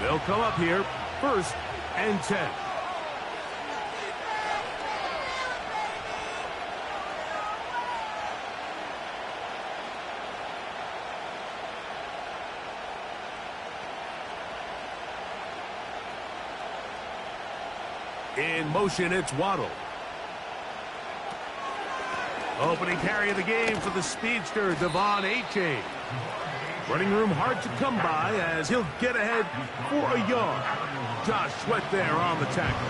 They'll come up here, 1st and 10. In motion, it's Waddle. Opening carry of the game for the speedster, Devon A-Chain. Running room hard to come by as he'll get ahead for a yard. Josh Sweat there on the tackle.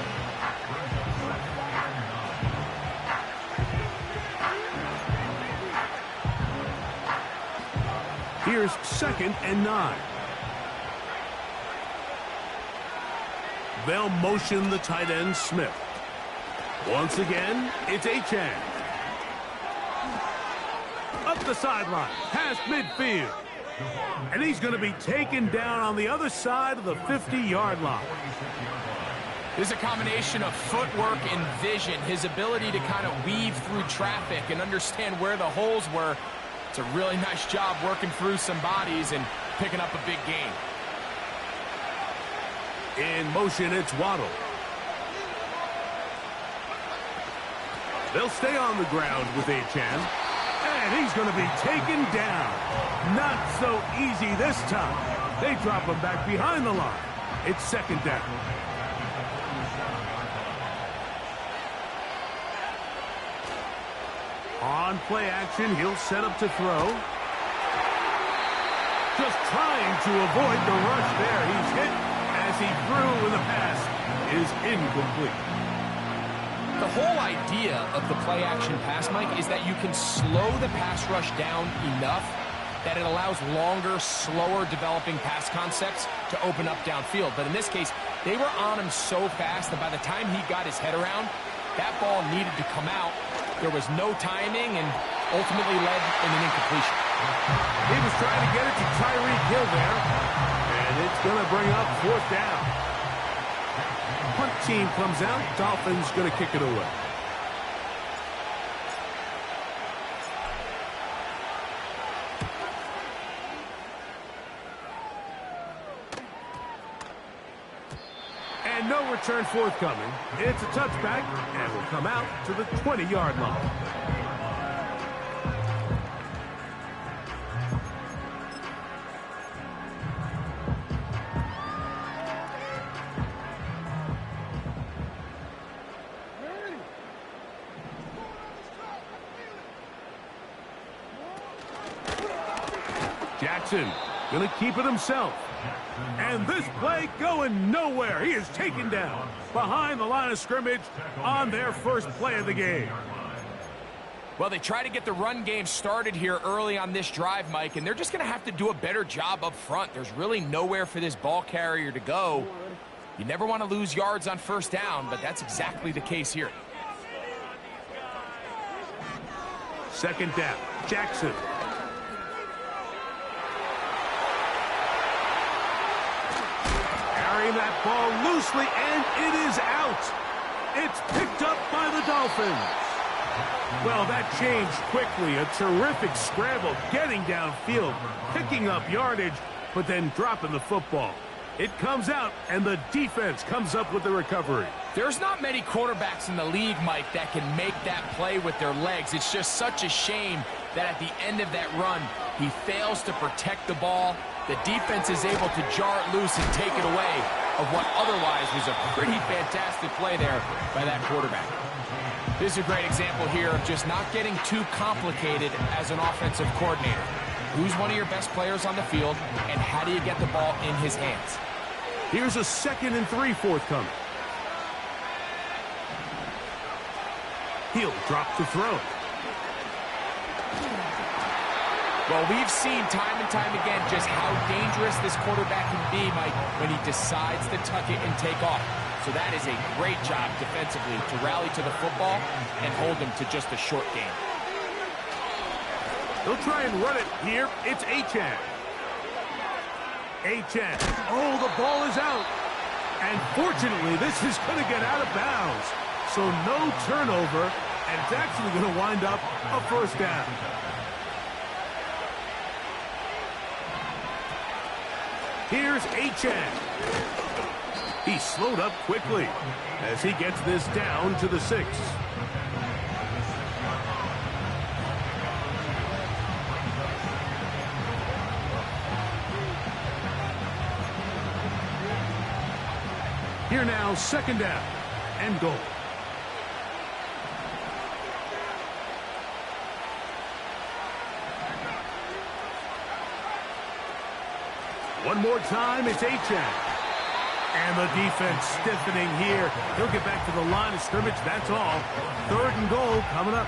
Here's 2nd and 9. They'll motion the tight end, Smith. Once again, it's A-Chain. Up the sideline, past midfield. And he's going to be taken down on the other side of the 50-yard line. There's a combination of footwork and vision, his ability to kind of weave through traffic and understand where the holes were. It's a really nice job working through some bodies and picking up a big gain. In motion, it's Waddle. They'll stay on the ground with A-Chan. And he's going to be taken down. Not so easy this time. They drop him back behind the line. It's 2nd down. On play action, he'll set up to throw. Just trying to avoid the rush there. He's hit as he threw, and the pass is incomplete. The whole idea of the play-action pass, Mike, is that you can slow the pass rush down enough that it allows longer, slower developing pass concepts to open up downfield. But in this case, they were on him so fast that by the time he got his head around, that ball needed to come out. There was no timing and ultimately led in an incompletion. He was trying to get it to Tyreek Hill there, and it's going to bring up 4th down. Punt team comes out. Dolphins going to kick it away. And no return forthcoming. It's a touchback, and will come out to the 20-yard line. Jackson going to keep it himself. And this play going nowhere. He is taken down behind the line of scrimmage on their first play of the game. Well, they try to get the run game started here early on this drive, Mike, and they're just going to have to do a better job up front. There's really nowhere for this ball carrier to go. You never want to lose yards on 1st down, but that's exactly the case here. 2nd down, Jackson. Carrying that ball loosely, and it is out. It's picked up by the Dolphins. Well, that changed quickly. A terrific scramble, getting downfield, picking up yardage, but then dropping the football. It comes out, and the defense comes up with the recovery. There's not many quarterbacks in the league, Mike, that can make that play with their legs. It's just such a shame that at the end of that run, he fails to protect the ball. The defense is able to jar it loose and take it away of what otherwise was a pretty fantastic play there by that quarterback. This is a great example here of just not getting too complicated as an offensive coordinator. Who's one of your best players on the field, and how do you get the ball in his hands? Here's a 2nd and 3 forthcoming. He'll drop to throw. Well, we've seen time and time again just how dangerous this quarterback can be, Mike, when he decides to tuck it and take off. So that is a great job defensively to rally to the football and hold him to just a short game. They'll try and run it here. It's A-Chan. A-Chan. Oh, the ball is out. And fortunately, this is going to get out of bounds. So no turnover, and it's actually going to wind up a 1st down. Here's Achan. He slowed up quickly as he gets this down to the 6. Here now, second down and goal. One more time, it's Achan. And the defense stiffening here. He'll get back to the line of scrimmage, that's all. Third and goal coming up.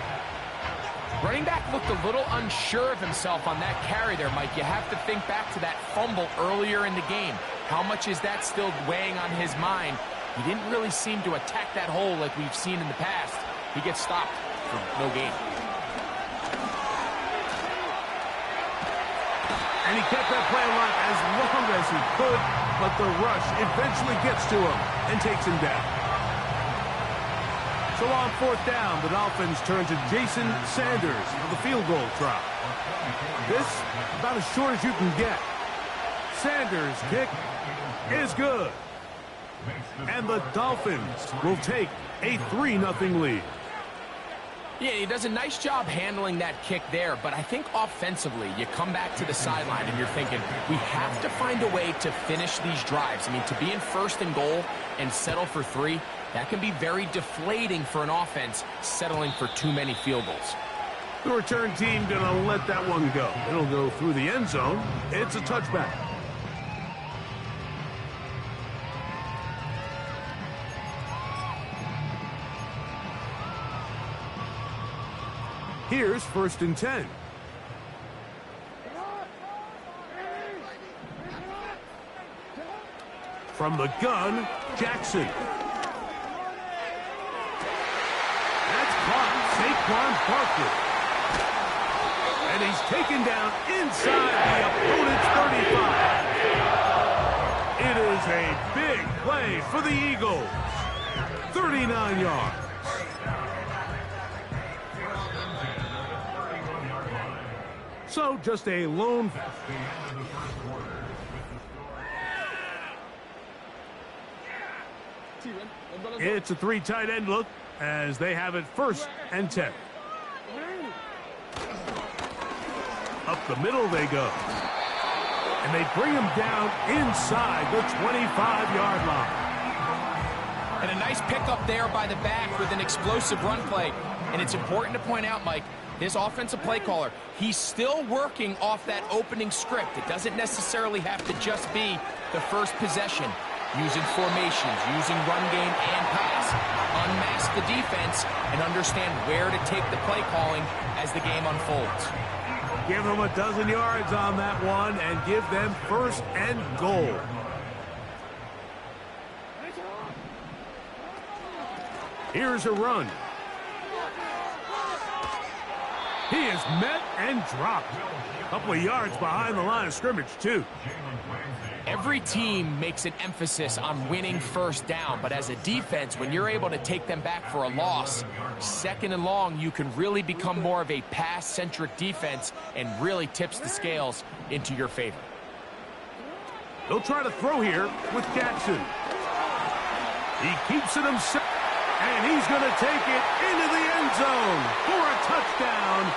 Running back looked a little unsure of himself on that carry there, Mike. You have to think back to that fumble earlier in the game. How much is that still weighing on his mind? He didn't really seem to attack that hole like we've seen in the past. He gets stopped for no gain. And he kept that play alive as long as he could, but the rush eventually gets to him and takes him down. So on fourth down, the Dolphins turn to Jason Sanders for the field goal try. This, about as short as you can get. Sanders' kick is good. And the Dolphins will take a 3-0 lead. Yeah, he does a nice job handling that kick there, but I think offensively, you come back to the sideline and you're thinking, we have to find a way to finish these drives. I mean, to be in first and goal and settle for 3, that can be very deflating for an offense settling for too many field goals. The return team going to let that one go. It'll go through the end zone. It's a touchback. Here's first and 10. From the gun, Jackson. That's caught. Saquon Barkley. And he's taken down inside the opponent's 35. It is a big play for the Eagles. 39 yards. So just a lone. It's a 3 tight end look as they have it first and 10. Up the middle they go. And they bring him down inside the 25-yard line. And a nice pickup there by the back with an explosive run play. And it's important to point out, Mike, this offensive play caller, he's still working off that opening script. It doesn't necessarily have to just be the first possession. Using formations, using run game and pass. Unmask the defense and understand where to take the play calling as the game unfolds. Give them a dozen yards on that one and give them first and goal. Here's a run. He is met and dropped. A couple of yards behind the line of scrimmage, too. Every team makes an emphasis on winning first down, but as a defense, when you're able to take them back for a loss, second and long, you can really become more of a pass-centric defense and really tips the scales into your favor. They'll try to throw here with Jackson. He keeps it himself, and he's going to take it into the end zone for a touchdown,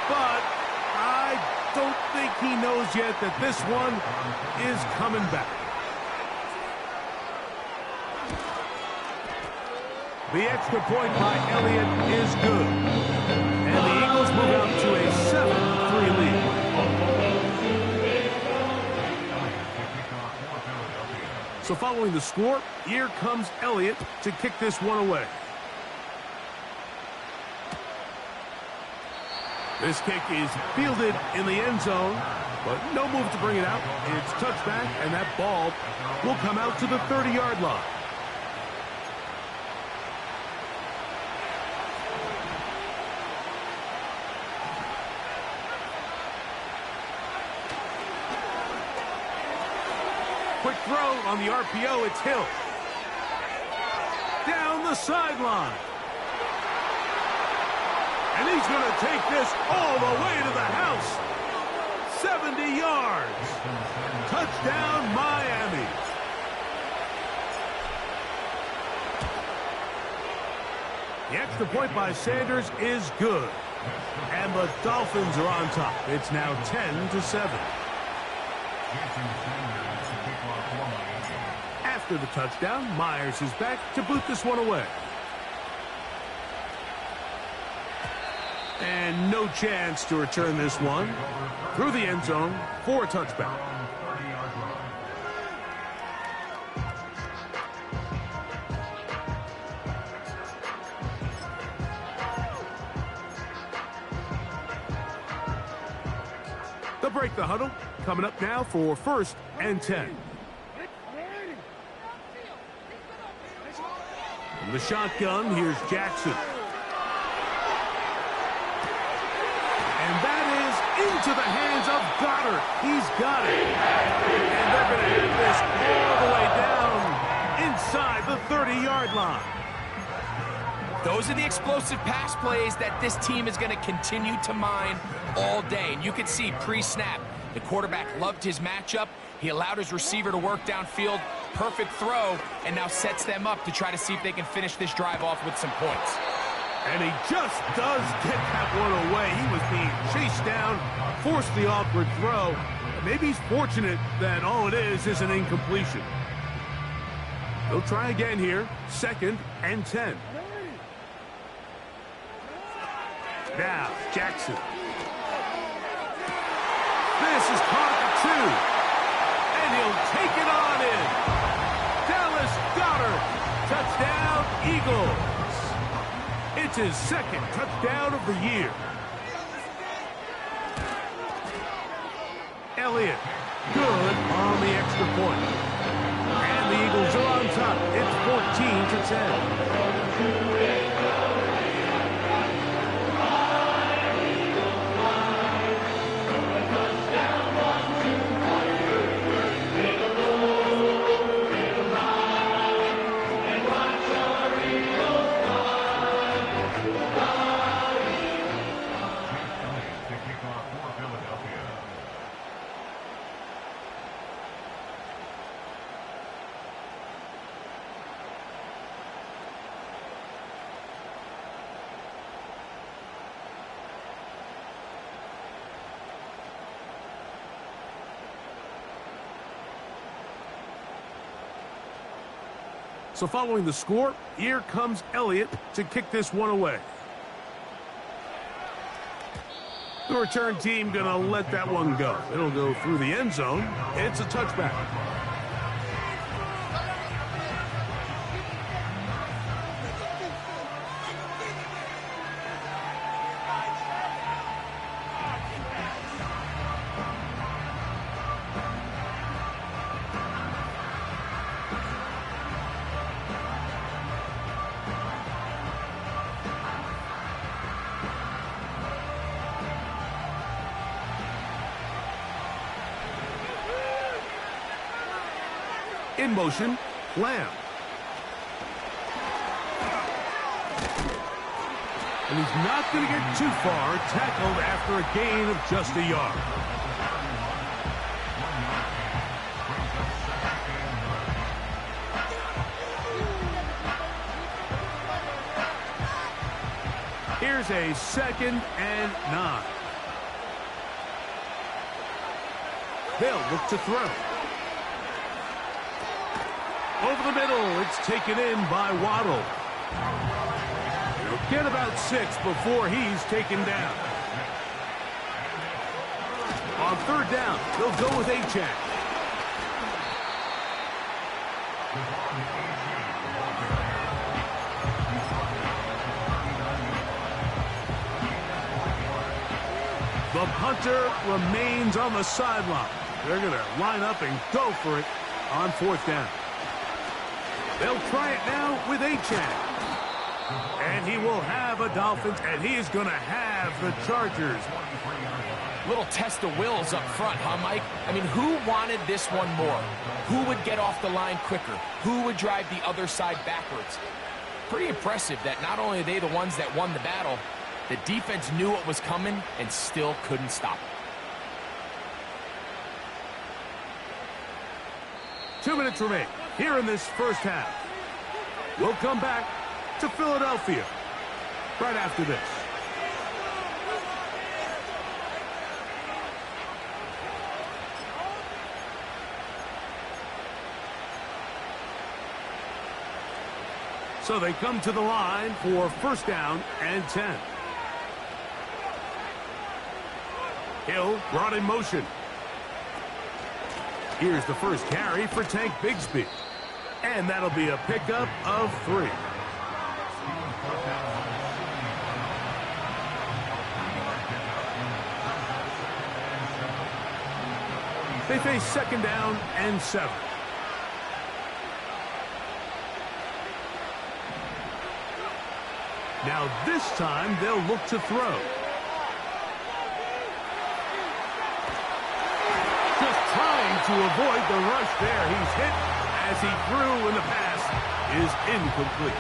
but I don't think he knows yet that this one is coming back. The extra point by Elliott is good. And the Eagles move out to a 7-3 lead. So following the score, here comes Elliott to kick this one away. This kick is fielded in the end zone, but no move to bring it out. It's touchback, and that ball will come out to the 30-yard line. Quick throw on the RPO, it's Hill. Down the sideline. And he's going to take this all the way to the house. 70 yards. Touchdown, Miami. The extra point by Sanders is good. And the Dolphins are on top. It's now 10-7. After the touchdown, Myers is back to boot this one away. And no chance to return this one through the end zone for a touchback. They'll break the huddle. Coming up now for 1st and 10. From the shotgun, here's Jackson. And that is into the hands of Goddard. He's got it. And they're going to have this all the way down inside the 30-yard line. Those are the explosive pass plays that this team is going to continue to mine all day. And you can see pre-snap, the quarterback loved his matchup. He allowed his receiver to work downfield. Perfect throw, and now sets them up to try to see if they can finish this drive off with some points. And he just does get that one away. He was being chased down, forced the awkward throw. Maybe he's fortunate that all it is an incompletion. They'll try again here, 2nd and 10. Now, Jackson. This is caught at 2. And he'll take it on in. Dallas Goedert. Touchdown, Eagles. It's his 2nd touchdown of the year. Elliott. Good on the extra point. And the Eagles are on top. It's 14-10. So following the score, here comes Elliott to kick this one away. The return team going to let that one go. It'll go through the end zone. It's a touchback. In motion, Lamb. And he's not going to get too far, tackled after a gain of just a yard. Here's a 2nd and 9. They'll look to throw. Over the middle, it's taken in by Waddle. He'll get about 6 before he's taken down. On 3rd down, they'll go with Achane. The punter remains on the sideline. They're going to line up and go for it on 4th down. They'll try it now with Achane. And he will have a Dolphins, and he's going to have the Chargers. Little test of wills up front, huh, Mike? I mean, who wanted this one more? Who would get off the line quicker? Who would drive the other side backwards? Pretty impressive that not only are they the ones that won the battle, the defense knew what was coming and still couldn't stop it. 2 minutes remain here in this first half. We'll come back to Philadelphia right after this. So they come to the line for first down and 10. Hill brought in motion. Here's the first carry for Tank Bigsby. And that'll be a pickup of 3. They face second down and 7. Now this time they'll look to throw. Just trying to avoid the rush there. He's hit as he threw, and the pass is incomplete.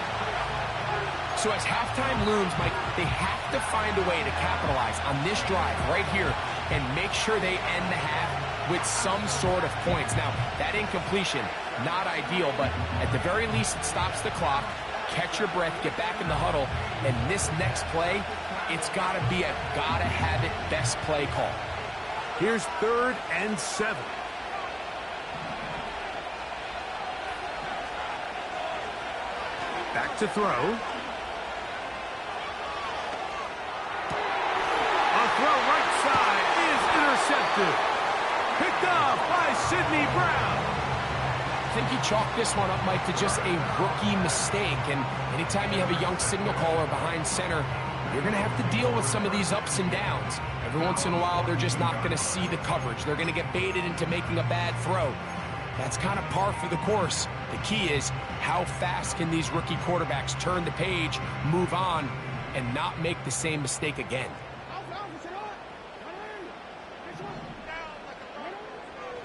So as halftime looms, Mike, they have to find a way to capitalize on this drive right here and make sure they end the half with some sort of points. Now, that incompletion, not ideal, but at the very least it stops the clock. Catch your breath, get back in the huddle, and this next play, it's got to be a gotta-have-it best play call. Here's 3rd and 7. Back to throw. A throw right side is intercepted. Picked off by Sidney Brown. I think he chalked this one up, Mike, to just a rookie mistake. And anytime you have a young signal caller behind center, you're going to have to deal with some of these ups and downs. Every once in a while, they're just not going to see the coverage. They're going to get baited into making a bad throw. That's kind of par for the course. The key is how fast can these rookie quarterbacks turn the page, move on, and not make the same mistake again.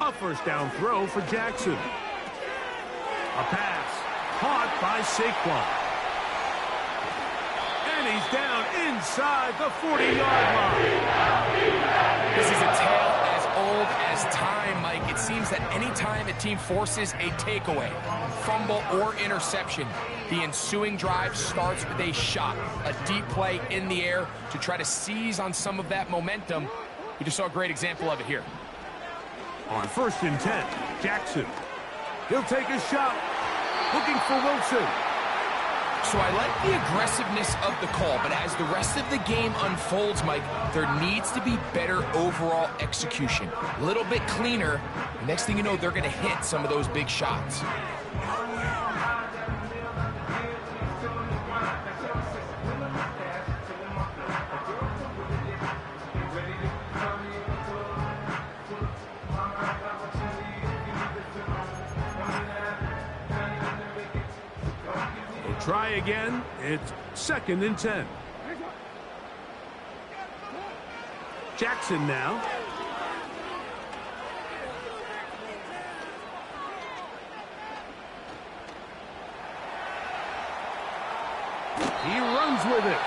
A first down throw for Jackson. A pass caught by Saquon. And he's down inside the 40-yard line. This is a tale as old as time, Mike. It seems that any time a team forces a takeaway, fumble, or interception, the ensuing drive starts with a shot, a deep play in the air to try to seize on some of that momentum. We just saw a great example of it here. On 1st and 10, Jackson. He'll take a shot, looking for Wilson. So I like the aggressiveness of the call, but as the rest of the game unfolds, Mike, there needs to be better overall execution. A little bit cleaner. Next thing you know, they're going to hit some of those big shots. Try again. It's 2nd and 10. Jackson now. He runs with it.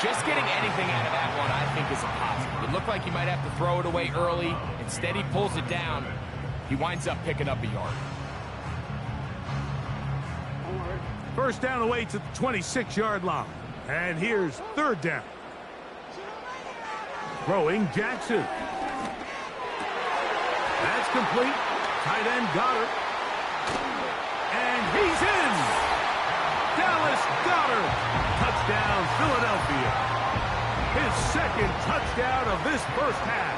Just getting anything out of that one, I think, is a positive. It looked like he might have to throw it away early. Instead, he pulls it down. He winds up picking up a yard. First down away to the 26-yard line. And here's 3rd down. Throwing Jackson. That's complete. Tight end Goddard. And he's in. Dallas Goddard. Touchdown, Philadelphia. His 2nd touchdown of this first half.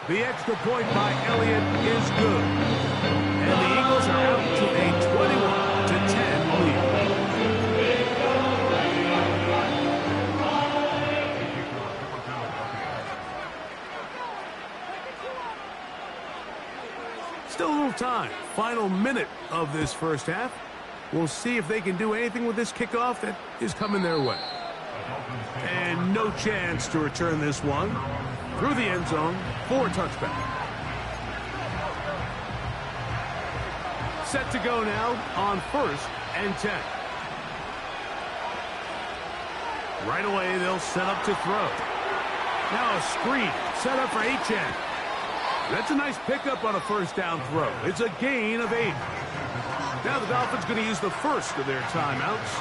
The extra point by Elliott is good. And the Eagles are out to a 21-10 lead. Still a little time. Final minute of this first half. We'll see if they can do anything with this kickoff that is coming their way. And no chance to return this one. through the end zone for a touchback. Set to go now on 1st and 10. Right away, they'll set up to throw. Now a screen set up for Achane. That's a nice pickup on a first down throw. It's a gain of 8. Now the Dolphins going to use the first of their timeouts.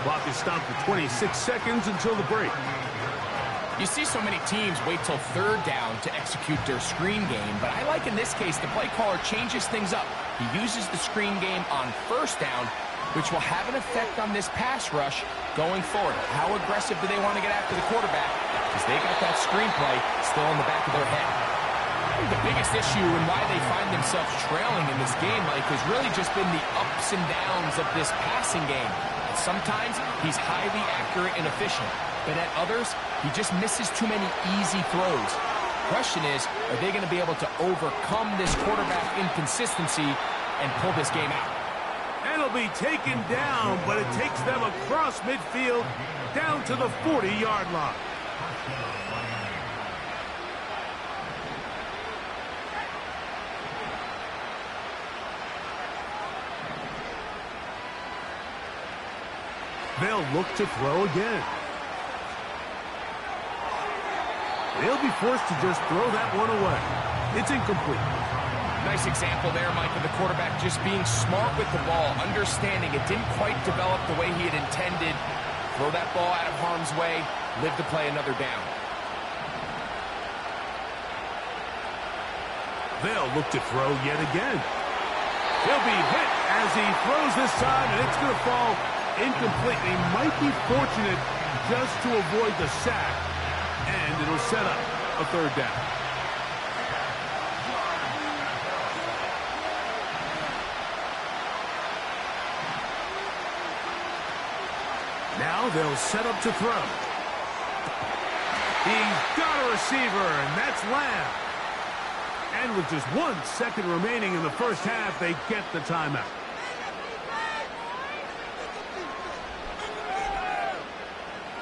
Clock is stopped for 26 seconds until the break. You see so many teams wait till 3rd down to execute their screen game, but I like in this case the play caller changes things up. He uses the screen game on 1st down, which will have an effect on this pass rush going forward. How aggressive do they want to get after the quarterback? Because they got that screen play still in the back of their head. The biggest issue and why they find themselves trailing in this game, Mike, has really just been the ups and downs of this passing game. And sometimes he's highly accurate and efficient, but at others, he just misses too many easy throws. Question is, are they going to be able to overcome this quarterback inconsistency and pull this game out? And it'll be taken down, but it takes them across midfield down to the 40-yard line. They'll look to throw again. They'll be forced to just throw that one away. It's incomplete. Nice example there, Mike, of the quarterback just being smart with the ball, understanding it didn't quite develop the way he had intended. Throw that ball out of harm's way, live to play another down. They'll look to throw yet again. He'll be hit as he throws this time, and it's going to fall incomplete. He might be fortunate just to avoid the sack, and it'll set up a 3rd down. Now they'll set up to throw. He's got a receiver, and that's Lamb. And with just 1 second remaining in the first half, they get the timeout.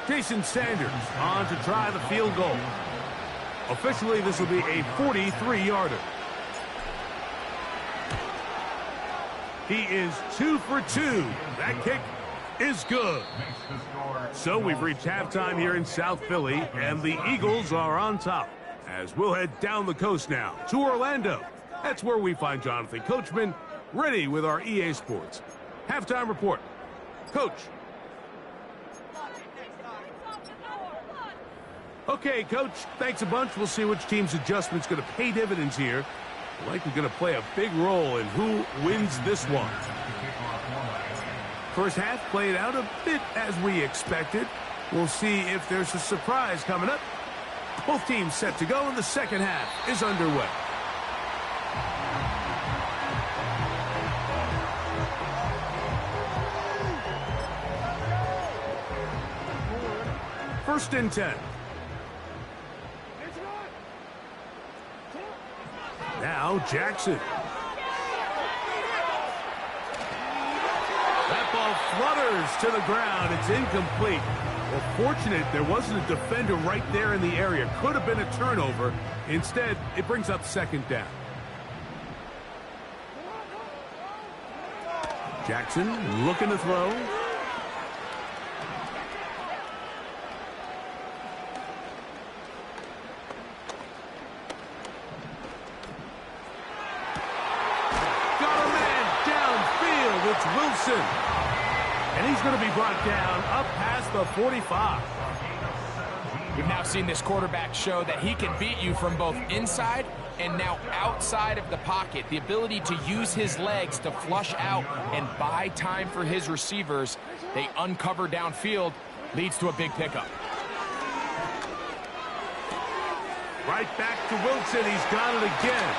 Jason Sanders on to try the field goal. Officially, this will be a 43-yarder. He is 2 for 2. That kick is good. So we've reached halftime here in South Philly, and the Eagles are on top. As we'll head down the coast now to Orlando. That's where we find Jonathan Coachman ready with our EA Sports halftime report. Coach. Okay, Coach, thanks a bunch. We'll see which team's adjustment's going to pay dividends here. Likely going to play a big role in who wins this one. First half played out a bit as we expected. We'll see if there's a surprise coming up. Both teams set to go, and the second half is underway. First and 10. Now Jackson. That ball flutters to the ground. It's incomplete. Well, fortunate there wasn't a defender right there in the area. Could have been a turnover. Instead, it brings up 2nd down. Jackson looking to throw. It's Wilson. And he's going to be brought down up past the 45. We've now seen this quarterback show that he can beat you from both inside and now outside of the pocket. The ability to use his legs to flush out and buy time for his receivers. They uncover downfield, leads to a big pickup. Right back to Wilson. He's got it again.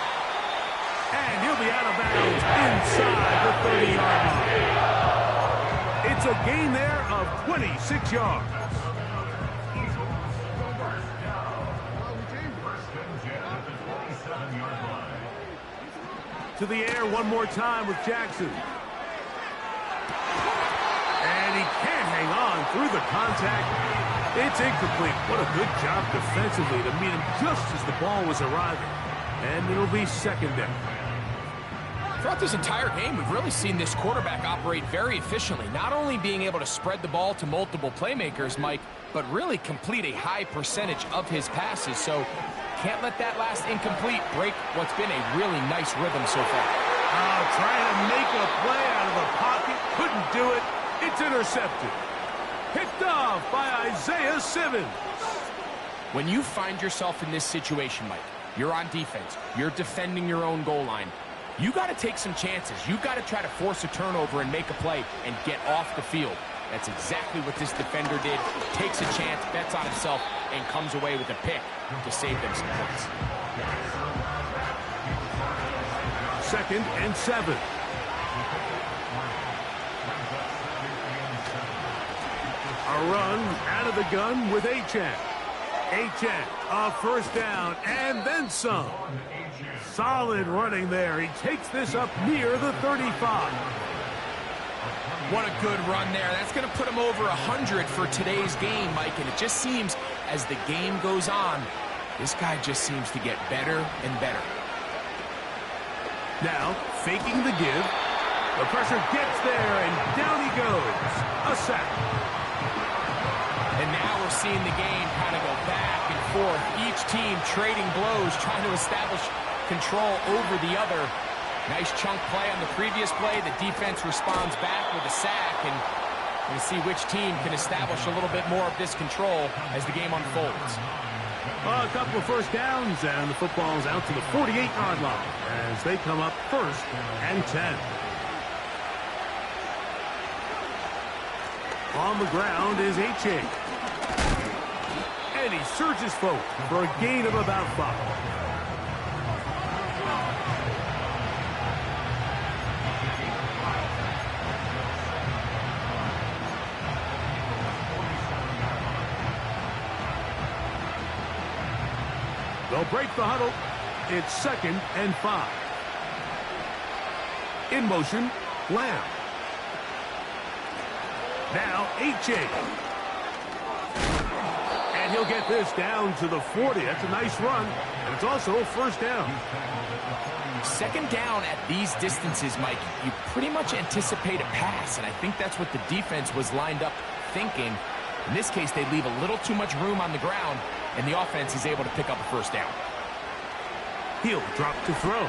And he'll be out of bounds inside the 30-yard line. It's a gain there of 26 yards. To the air one more time with Jackson. And he can't hang on through the contact. It's incomplete. What a good job defensively to meet him just as the ball was arriving. And it'll be second down. Throughout this entire game, we've really seen this quarterback operate very efficiently, not only being able to spread the ball to multiple playmakers, Mike, but really complete a high percentage of his passes. So can't let that last incomplete break what's been a really nice rhythm so far. Trying to make a play out of the pocket. Couldn't do it. It's intercepted. Picked off by Isaiah Simmons. When you find yourself in this situation, Mike, you're on defense, you're defending your own goal line, you got to take some chances. You got to try to force a turnover and make a play and get off the field. That's exactly what this defender did. Takes a chance, bets on himself, and comes away with a pick to save them some points. 2nd and 7. A run out of the gun with Achane. Achane, a first down, and then some. Solid running there. He takes this up near the 35. What a good run there. That's going to put him over 100 for today's game, Mike. And it just seems as the game goes on, this guy just seems to get better and better. Now, faking the give. The pressure gets there, and down he goes. A sack. And now we're seeing the game kind of go back and forth. Each team trading blows, trying to establish control over the other. Nice chunk play on the previous play. The defense responds back with a sack, and we're going to see which team can establish a little bit more of this control as the game unfolds. A couple of first downs, and the football's out to the 48-yard line as they come up 1st and 10. On the ground is Achane. And he surges forward for a gain of about 5. They'll break the huddle. It's 2nd and 5. In motion, Lamb. Now, Achane. And he'll get this down to the 40. That's a nice run, and it's also a first down. 2nd down at these distances, Mike, you pretty much anticipate a pass, and I think that's what the defense was lined up thinking. In this case, they leave a little too much room on the ground, and the offense is able to pick up a first down. He'll drop to throw.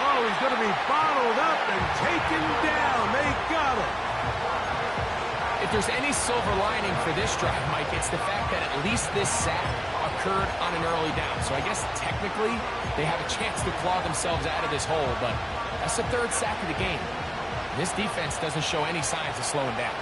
Oh, he's going to be bottled up and taken down. They got him. If there's any silver lining for this drive, Mike, it's the fact that at least this sack occurred on an early down. So I guess technically they have a chance to claw themselves out of this hole, but that's the 3rd sack of the game. This defense doesn't show any signs of slowing down.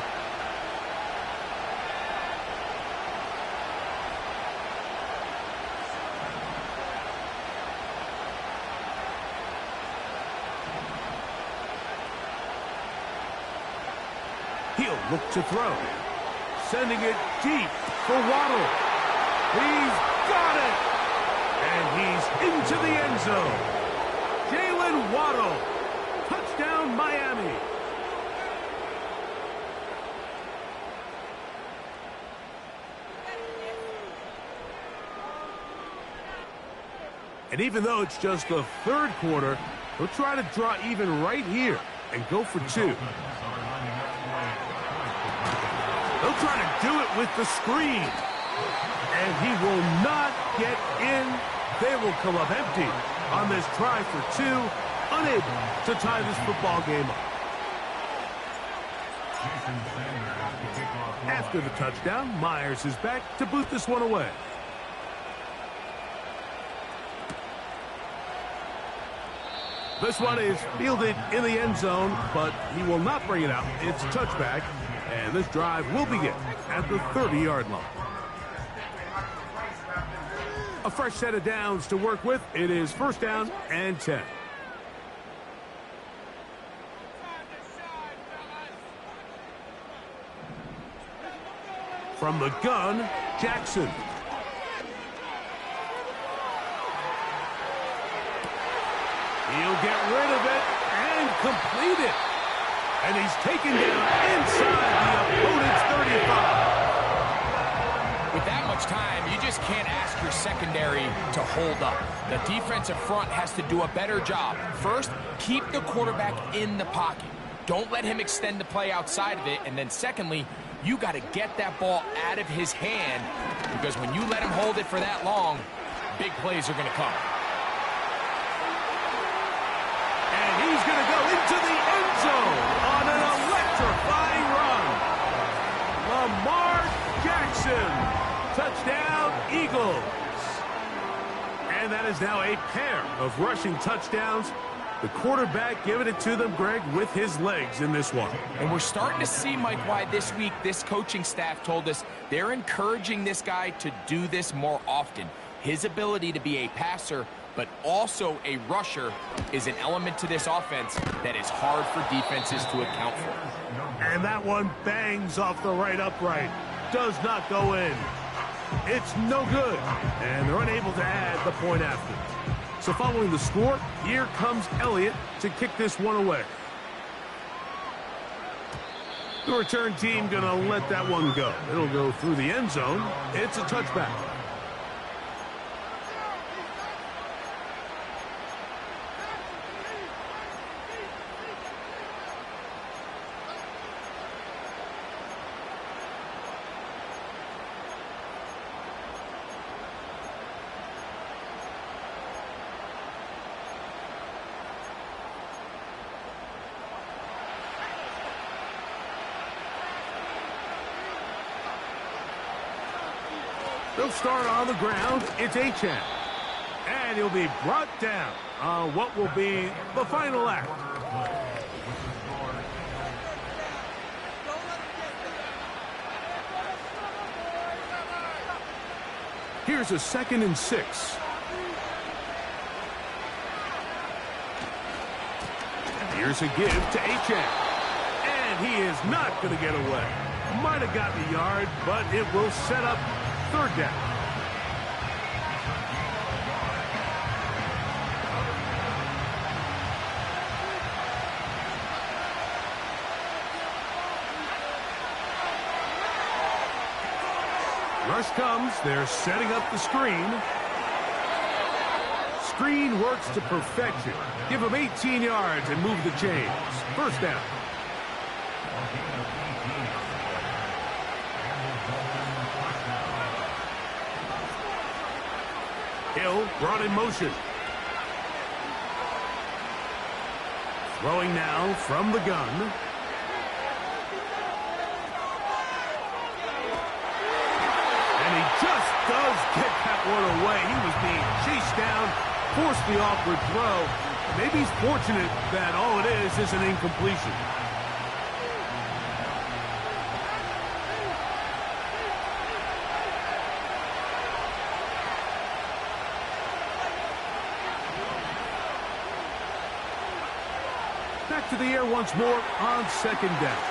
He'll look to throw. Sending it deep for Waddle. He's got it! And he's into the end zone. Jalen Waddle. Touchdown, Miami. And even though it's just the 3rd quarter, he'll try to draw even right here and go for 2. They'll try to do it with the screen. And he will not get in. They will come up empty on this try for 2. Unable to tie this football game up. After the touchdown, Myers is back to boot this one away. This one is fielded in the end zone, but he will not bring it out. It's a touchback, and this drive will begin at the 30-yard line. A fresh set of downs to work with. It is 1st down and 10. From the gun, Jackson. He'll get rid of it and complete it. And he's taken down inside the opponent's 35. much time, you just can't ask your secondary to hold up. The defensive front has to do a better job. First, keep the quarterback in the pocket. Don't let him extend the play outside of it. And then secondly, you got to get that ball out of his hand, because when you let him hold it for that long, big plays are going to come. And he's going to go into the end zone on an electrifying run. Lamar Jackson, touchdown Eagles. And that is now a pair of rushing touchdowns. The quarterback giving it to them, Greg, with his legs in this one. And we're starting to see, Mike, why this week this coaching staff told us they're encouraging this guy to do this more often. His ability to be a passer, but also a rusher, is an element to this offense that is hard for defenses to account for. And that one bangs off the right upright. Does not go in. It's no good. And they're unable to add the point after. So following the score, here comes Elliott to kick this one away. The return team going to let that one go. It'll go through the end zone. It's a touchback. They'll start on the ground. It's Achane. And he'll be brought down on what will be the final act. Here's a 2nd and 6. And here's a give to Achane. And he is not going to get away. Might have gotten a yard, but it will set up 3rd down. Rush comes. They're setting up the screen. Screen works to perfection. Give him 18 yards and move the chains. 1st down. Hill brought in motion. Throwing now from the gun. And he just does get that one away. He was being chased down, forced the awkward throw. Maybe he's fortunate that all it is an incompletion. Back to the air once more on 2nd down.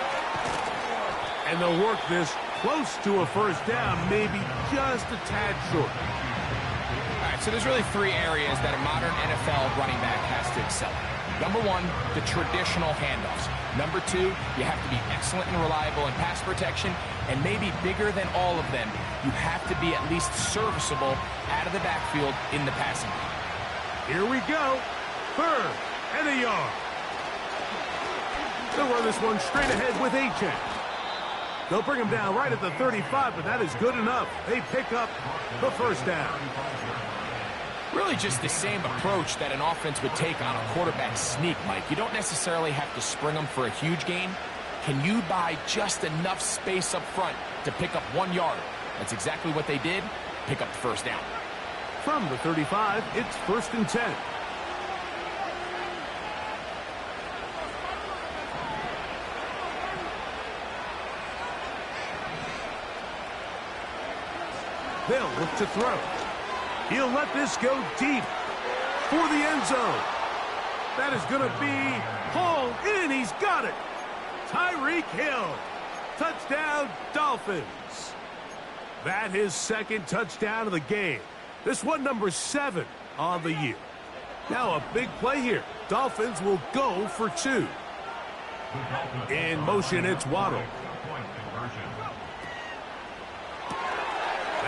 And they'll work this close to a 1st down, maybe just a tad short. All right, so there's really 3 areas that a modern NFL running back has to excel at. Number 1, the traditional handoffs. Number 2, you have to be excellent and reliable in pass protection. And maybe bigger than all of them, you have to be at least serviceable out of the backfield in the passing game. Here we go. 3rd and a yard. They'll run this one straight ahead with Achane. They'll bring him down right at the 35, but that is good enough. They pick up the 1st down. Really just the same approach that an offense would take on a quarterback sneak, Mike. You don't necessarily have to spring them for a huge gain. Can you buy just enough space up front to pick up 1 yard? That's exactly what they did. Pick up the 1st down. From the 35, it's 1st and 10. They'll look to throw. He'll let this go deep for the end zone. That is going to be hauled in. He's got it. Tyreek Hill. Touchdown, Dolphins. That is 2nd touchdown of the game. This one number 7 on the year. Now a big play here. Dolphins will go for 2. In motion, it's Waddle.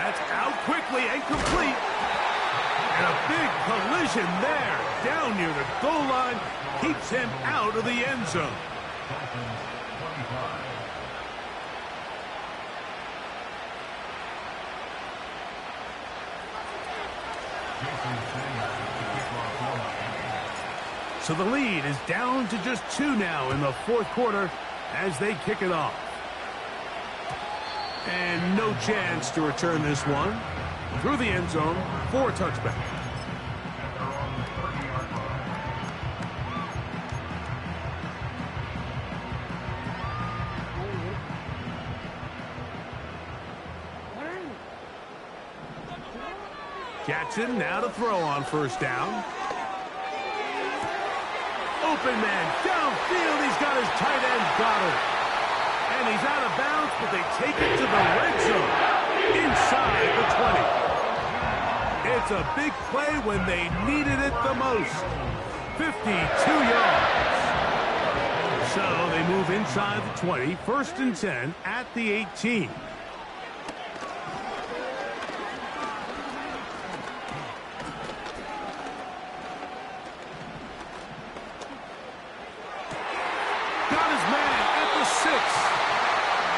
That's out quickly and complete. And a big collision there, down near the goal line, keeps him out of the end zone. So the lead is down to just 2 now in the fourth quarter as they kick it off. And no chance to return this one. Through the end zone for a touchback. Jackson now to throw on first down. Open man downfield. He's got his tight end Goddard. And he's out of bounds, but they take it to the red zone inside the 20. It's a big play when they needed it the most. 52 yards. So they move inside the 20, 1st and 10 at the 18.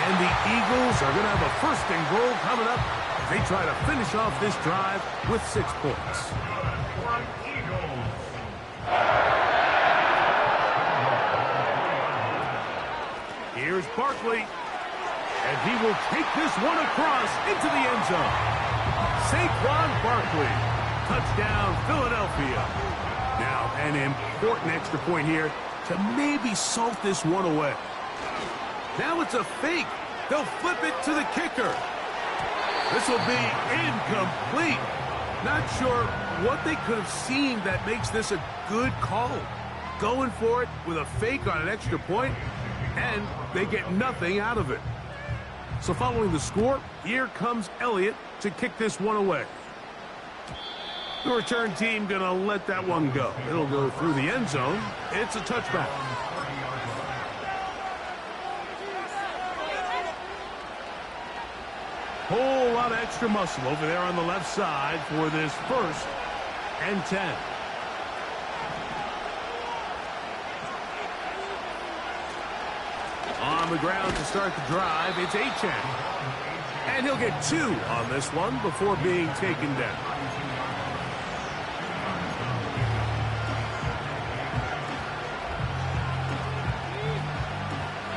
And the Eagles are going to have a 1st and goal coming up as they try to finish off this drive with 6 points. Here's Barkley. And he will take this one across into the end zone. Saquon Barkley. Touchdown, Philadelphia. Now, an important extra point here to maybe salt this one away. Now it's a fake. They'll flip it to the kicker. This will be incomplete. Not sure what they could have seen that makes this a good call. Going for it with a fake on an extra point, and they get nothing out of it. So following the score, here comes Elliott to kick this one away. The return team going to let that one go. It'll go through the end zone. It's a touchback. Whole lot of extra muscle over there on the left side for this 1st and 10. On the ground to start the drive, it's Achane. And he'll get 2 on this one before being taken down.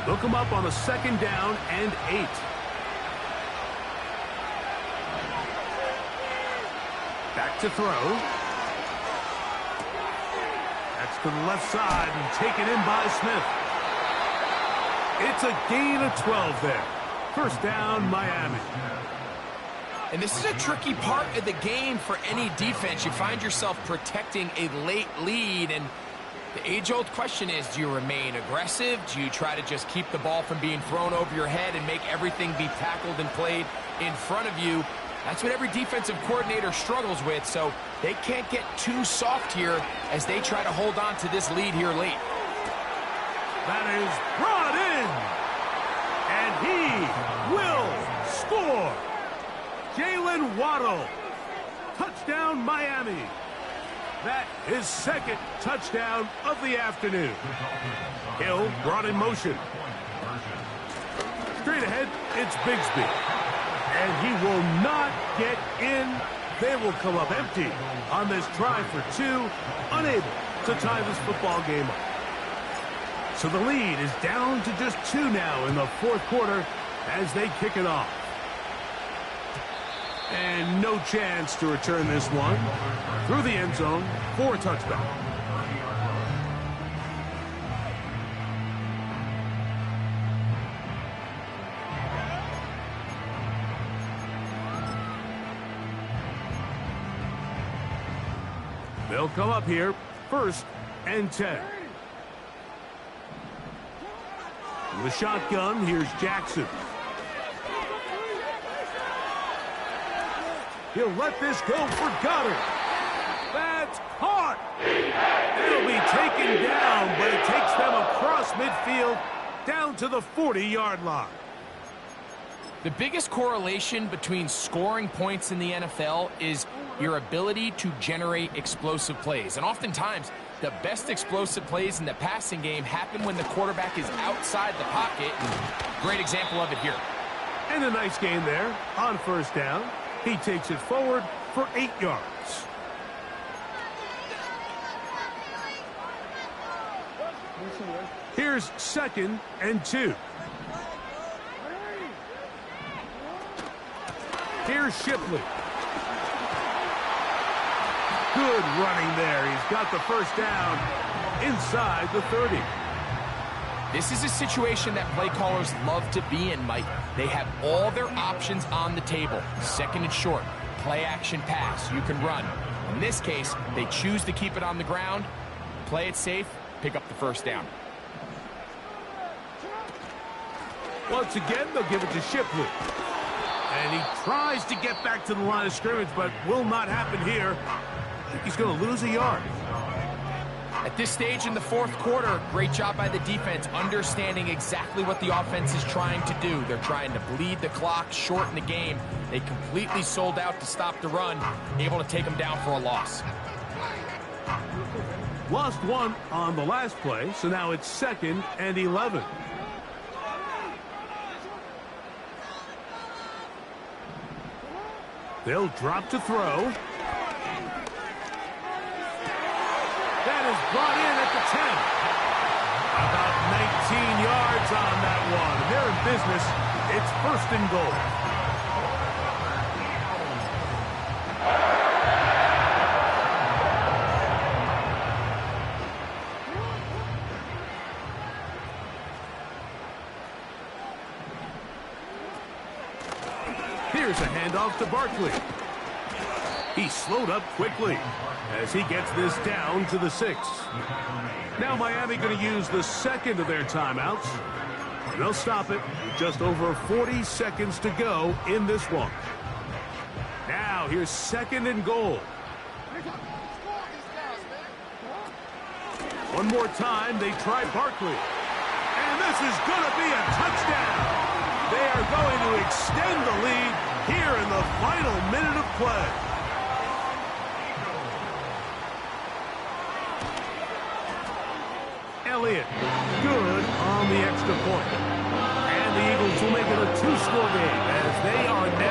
Look him up on a 2nd down and 8. Back to throw. That's to the left side and taken in by Smith. It's a gain of 12 there. 1st down, Miami. And this is a tricky part of the game for any defense. You find yourself protecting a late lead, and the age-old question is, do you remain aggressive? Do you try to just keep the ball from being thrown over your head and make everything be tackled and played in front of you? That's what every defensive coordinator struggles with, so they can't get too soft here as they try to hold on to this lead here late. That is brought in, and he will score. Jalen Waddle. Touchdown, Miami. That is 2nd touchdown of the afternoon. Hill brought in motion. Straight ahead, it's Bigsby. And he will not get in. They will come up empty on this try for 2, unable to tie this football game up. So the lead is down to just 2 now in the 4th quarter as they kick it off. And no chance to return this one. Through the end zone for a touchback. They'll come up here, 1st and 10. In the shotgun, here's Jackson. He'll let this go for Goddard. That's caught. It'll be taken down, but it takes them across midfield down to the 40-yard line. The biggest correlation between scoring points in the NFL is your ability to generate explosive plays. And oftentimes, the best explosive plays in the passing game happen when the quarterback is outside the pocket. Great example of it here. And a nice gain there on first down. He takes it forward for 8 yards. Here's 2nd and 2. Here's Shipley. Good running there. He's got the first down inside the 30. This is a situation that play callers love to be in, Mike. They have all their options on the table. 2nd and short, play action pass, you can run. In this case, they choose to keep it on the ground, play it safe, pick up the first down. Once again, they'll give it to Shipley. And he tries to get back to the line of scrimmage, but will not happen here. He's going to lose a yard. At this stage in the 4th quarter, great job by the defense, understanding exactly what the offense is trying to do. They're trying to bleed the clock, shorten the game. They completely sold out to stop the run, able to take them down for a loss. Lost 1 on the last play, so now it's 2nd and 11. They'll drop to throw. That is brought in at the 10. About 19 yards on that one. They're in business. It's 1st and goal. Here's a handoff to Barkley. He slowed up quickly as he gets this down to the 6. Now Miami going to use the 2nd of their timeouts. And they'll stop it with just over 40 seconds to go in this one. Now here's 2nd and goal. One more time, they try Barkley. And this is going to be a touchdown. They are going to extend the lead here in the final minute of play. Elliott, good on the extra point. And the Eagles will make it a 2-score game as they are now